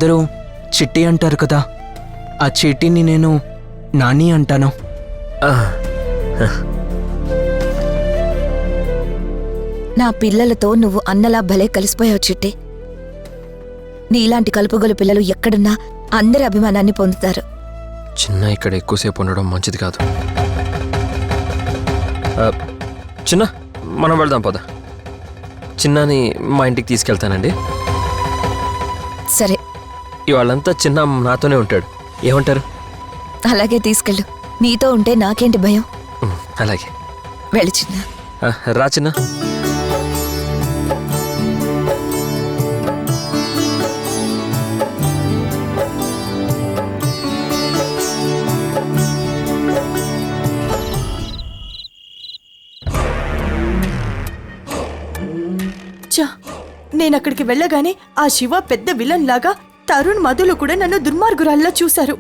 అందరూ చిట్టి అంటారు కదా, ఆ చీటీని నేను నాని అంటాను. నా పిల్లలతో నువ్వు అన్నలా భలే కలిసిపోయావు చిట్టి. నీలాంటి కలుపుగోలు పిల్లలు ఎక్కడున్నా అందరి అభిమానాన్ని పొందుతారు. చిన్న ఇక్కడ ఎక్కువసేపు ఉండడం మంచిది కాదు. చిన్న, మనం వెళ్దాం పద. చిన్నని మా ఇంటికి తీసుకెళ్తానండి. సరే, ఇవాళంతా చిన్న నాతోనే ఉంటాడు. ఏమంటారు? అలాగే తీసుకెళ్ళు. నీతో ఉంటే నాకేంటి భయం. అలాగే వెళ్ళి చిన్న. రా చిన్న. నేనక్కడికి వెళ్ళగానే ఆ శివ పెద్ద విలన్ లాగా తరుణ్, మధులు కూడా నన్ను దుర్మార్గురాల్లా చూశారు.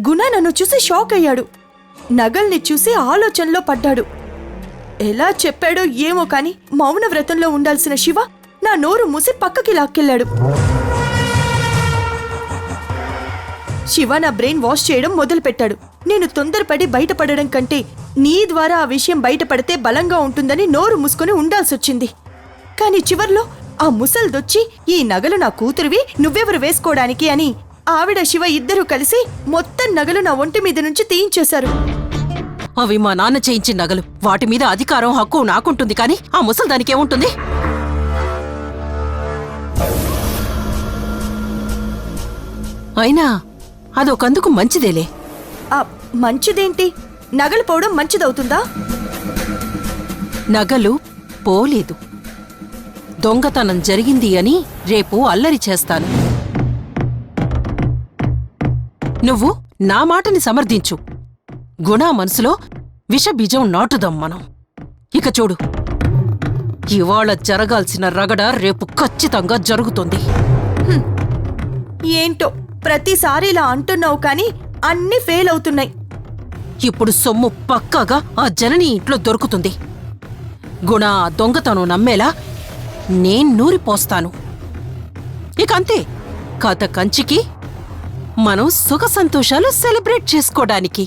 గుణ నన్ను చూసి షాక్ అయ్యాడు. నగల్ని చూసి ఆలోచనలో పడ్డాడు. ఎలా చెప్పాడో ఏమో కాని మౌన వ్రతంలో ఉండాల్సిన శివ నా నోరు మూసి పక్కకి లాక్కెళ్ళాడు. శివ నా బ్రెయిన్ వాష్ చేయడం మొదలుపెట్టాడు. నేను తొందరపడి బయటపడడం కంటే నీ ద్వారా ఆ విషయం బయటపడితే బలంగా ఉంటుందని నోరు మూసుకొని ఉండాల్సొచ్చింది. కానీ చివర్లో ఆ ముసల్దొచ్చి, ఈ నగలు నా కూతురివి, నువ్వెవరు వేసుకోవడానికి అని ఆవిడ శివ ఇద్దరూ కలిసి మొత్తం నగలు నా ఒంటి మీద నుంచి తీయించేశారు. అవి మా నాన్న చేయించిన నగలు. వాటి మీద అధికారం, హక్కు నాకుంటుంది, కానీ ఆ ముసల్దానికి ఏముంటుంది? అయినా అదొకందుకు మంచిదేలే. ఆ మంచిదేంటి? నగలు పోవడం మంచిదవుతుందా? నగలు పోలేదు, దొంగతనం జరిగింది అని రేపు అల్లరి చేస్తాను. నువ్వు నా మాటని సమర్థించు. గుణ మనసులో విషబీజం నాటుదాం మనం. ఇక చూడు, ఇవాళ జరగాల్సిన రగడ రేపు ఖచ్చితంగా జరుగుతుంది. ఏంటో ప్రతిసారి ఇలా అంటున్నావు కానీ అన్నీ ఫెయిల్ అవుతున్నాయి. ఇప్పుడు సొమ్ము పక్కాగా ఆ జనని ఇంట్లో దొరుకుతుంది. గుణ దొంగతనం నమ్మేలా నేను నూరిపోస్తాను. ఇక అంతే, కథ కంచికి, మనం సుఖ సంతోషాలు సెలబ్రేట్ చేసుకోవడానికి.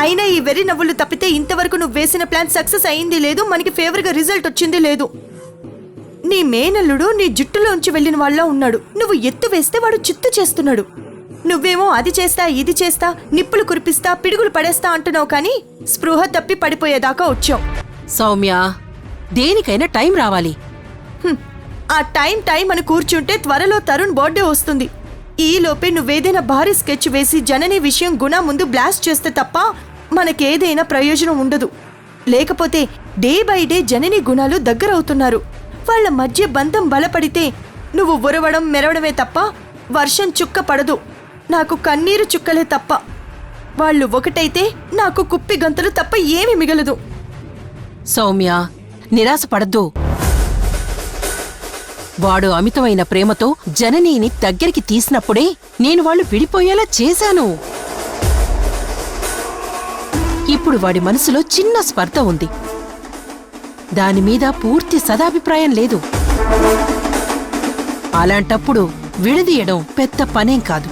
అయినా ఈ వెర్రి నవ్వులు తప్పితే ఇంతవరకు నువ్వు వేసిన ప్లాన్ సక్సెస్ అయింది లేదు, మనకి ఫేవర్గా రిజల్ట్ వచ్చింది లేదు. నీ మేనల్లుడు నీ జుట్టులోంచి వెళ్ళిన వాళ్ళ ఉన్నాడు. నువ్వు ఎత్తు వేస్తే వాడు చిత్తు చేస్తున్నాడు. నువ్వేమో అది చేస్తా, ఇది చేస్తా, నిప్పులు కురిపిస్తా, పిడుగులు పడేస్తా అంటున్నావు కానీ స్పృహ తప్పి పడిపోయేదాకా వచ్చావు. సౌమ్య, దేనికైనా టైం రావాలి. ఆ టైం అని కూర్చుంటే త్వరలో తరుణ్ బర్త్డే వస్తుంది. ఈలోపే నువ్వేదైనా భారీ స్కెచ్ వేసి జనని విషయం గుణ ముందు బ్లాస్ట్ చేస్తే తప్ప మనకేదైనా ప్రయోజనం ఉండదు. లేకపోతే డే బై డే జనని గుణాలు దగ్గరవుతున్నారు. వాళ్ల మధ్య బంధం బలపడితే నువ్వు ఉరవడం మెరవడమే తప్ప వర్షం చుక్క పడదు. నాకు కన్నీరు చుక్కలే తప్ప. వాళ్ళు ఒకటైతే నాకు కుప్పి గంతులు తప్ప ఏమీ మిగలదు. సౌమ్య, నిరాశపడద్దు. వాడు అమితమైన ప్రేమతో జననీని దగ్గరికి తీసినప్పుడే నేను వాళ్ళు విడిపోయేలా చేశాను. ఇప్పుడు వాడి మనసులో చిన్న స్పర్ధ ఉంది. దానిమీద పూర్తి సదాభిప్రాయం లేదు. అలాంటప్పుడు విడదీయడం పెద్ద పనేం కాదు.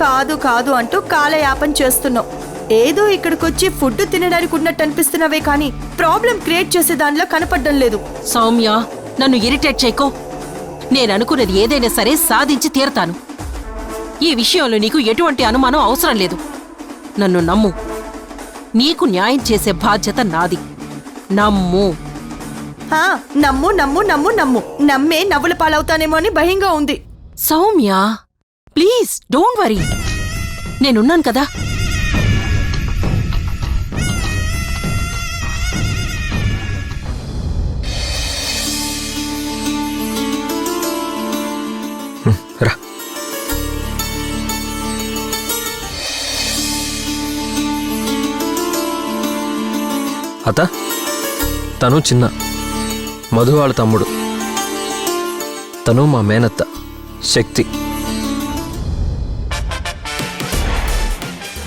కాదు కాదు అంటూ కాలయాపన చేస్తున్నావు. ఏదో ఇక్కడికొచ్చి ఫుడ్ తినడానికి ఉన్నట్టు అనిపిస్తున్నావే కానీ ప్రాబ్లం క్రియేట్ చేసే దానిలో కనపడడం లేదు. సౌమ్య, నన్ను ఇరిటేట్ చేయకో. నేననుకున్నది ఏదైనా సరే సాధించి తీరతాను. ఈ విషయంలో నీకు ఎటువంటి అనుమానం అవసరం లేదు. నన్ను నమ్ము. నీకు న్యాయం చేసే బాధ్యత నాది. నమ్ము. నమ్ము నమ్ము నమ్ము నమ్ము. నమ్మే నవ్వుల పాలవుతానేమో అని భయంగా ఉంది. Soumya, please don't worry. నేనున్నాను కదా. రా. అత్త, తను చిన్న, మధు వాళ్ళ తమ్ముడు. తను మా మేనత్త శక్తి.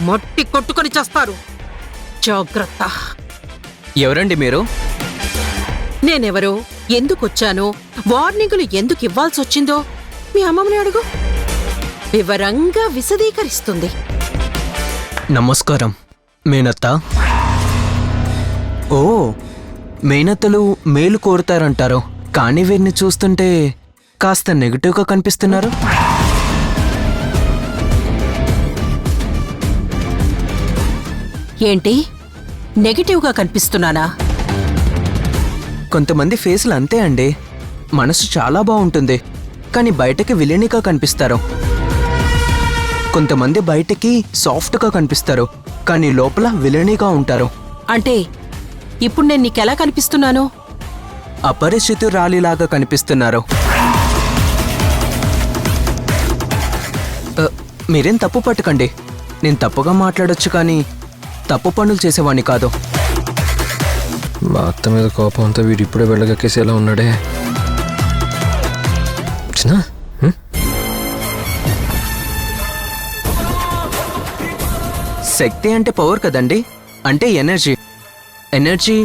మట్టి కొట్టుకొని చేస్తారు. జాగ్రత్త. ఎవరండి మీరు? నేనెవరో ఎందుకొచ్చానో వార్నింగులు ఎందుకు ఇవ్వాల్సొచ్చిందో మీ అమ్మమ్మని అడుగు. వివరంగా విశదీకరిస్తుంది. నమస్కారం మేనత్త. ఓ, మేనత్తలు మేలు కోరుతారంటారు, కానీ వీరిని చూస్తుంటే కాస్త నెగిటివ్గా కనిపిస్తున్నారు. ఏంటి నెగటివ్గా కనిపిస్తున్నానా? కొంతమంది ఫేస్లు అంతే అండి. మనసు చాలా బాగుంటుంది, కానీ బయటకి విలనిగా కనిపిస్తారు. కొంతమంది బయటకి సాఫ్ట్గా కనిపిస్తారు, కానీ లోపల విలనిగా ఉంటారు. అంటే ఇప్పుడు నేను నీకెలా కనిపిస్తున్నాను? అపరిచితురాలిలాగా కనిపిస్తున్నారు. మీరేం తప్పు పట్టకండి. నేను తప్పుగా మాట్లాడొచ్చు, కానీ తప్పు పనులు చేసేవాణ్ణి కాదు. మా అత్త మీద కోపంతో వీడు ఇప్పుడే వెళ్ళగక్కేసేలా ఉన్నాడే. చిన్న శక్తి అంటే పవర్ కదండి, అంటే ఎనర్జీ. ఎనర్జీ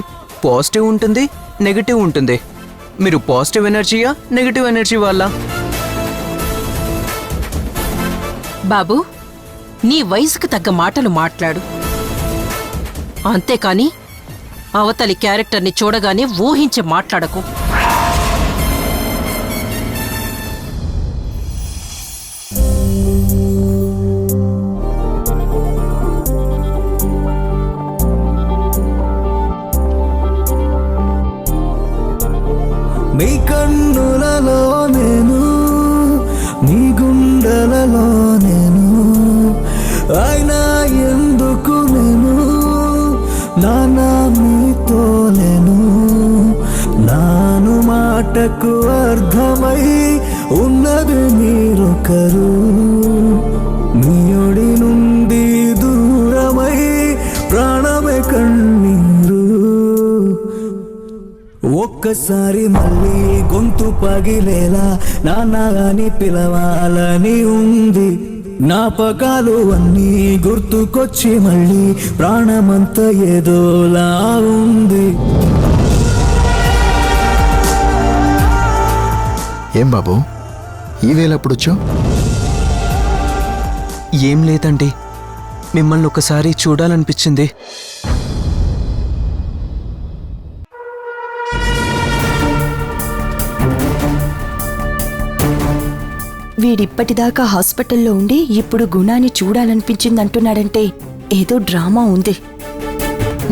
పాజిటివ్ ఉంటుంది, నెగిటివ్ ఉంటుంది. మీరు పాజిటివ్ ఎనర్జీయా, నెగిటివ్ ఎనర్జీ వల్ల? బాబు, నీ వయసుకు తగ్గ మాటలు మాట్లాడు. అంతేకాని అవతలి క్యారెక్టర్ని చూడగానే ఊహించి మాట్లాడకు. నీ కన్నులలో నేను, నీ గుండెలలో నేను, అయినా ఎందుకు నేను నానా మీతో లేను. నాను మాటకు అర్థమై ఉన్నది మీరొకరు, నీడి నుండి దూరమై ప్రాణమే కన్నీరు. ఒక్కసారి మళ్ళీ గొంతు పగిలేలా నాన్న అని పిలవాలని ఉంది. జ్ఞాపకాలు అన్నీ గుర్తుకొచ్చి మళ్ళీ ప్రాణమంతా ఏదోలా ఉంది. ఏం బాబు, ఈ వేళప్పుడొచ్చో? ఏం లేదండి, మిమ్మల్ని ఒకసారి చూడాలనిపించింది. వీడిప్పటిదాకా హాస్పిటల్లో ఉండి ఇప్పుడు గుణాన్ని చూడాలనిపించిందంటున్నాడంటే ఏదో డ్రామా ఉంది.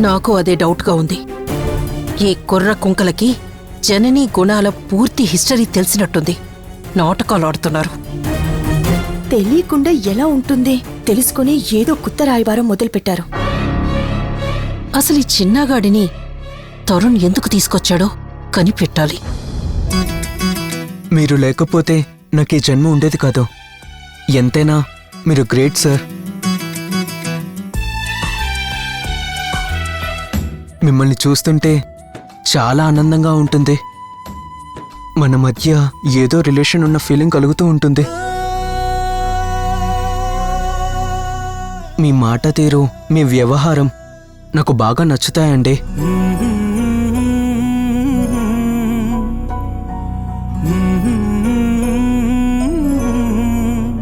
నాకు అదే డౌట్గా ఉంది. ఈ కుర్ర కుంకలకి జననీ గుణాల పూర్తి హిస్టరీ తెలిసినట్టుంది. నాటకాలు ఆడుతున్నారు. తెలియకుండా ఎలా ఉంటుంది? తెలుసుకుని ఏదో కొత్త రాయబారం మొదలుపెట్టారు. అసలు ఈ చిన్నగాడిని తరుణ్ ఎందుకు తీసుకొచ్చాడో కనిపెట్టాలి. మీరు లేకపోతే నాకు ఈ జన్మ ఉండేది కాదు. ఎంతైనా మీరు గ్రేట్ సార్. మిమ్మల్ని చూస్తుంటే చాలా ఆనందంగా ఉంటుంది. మన మధ్య ఏదో రిలేషన్ ఉన్న ఫీలింగ్ కలుగుతూ ఉంటుంది. మీ మాట తీరు, మీ వ్యవహారం నాకు బాగా నచ్చుతాయండి.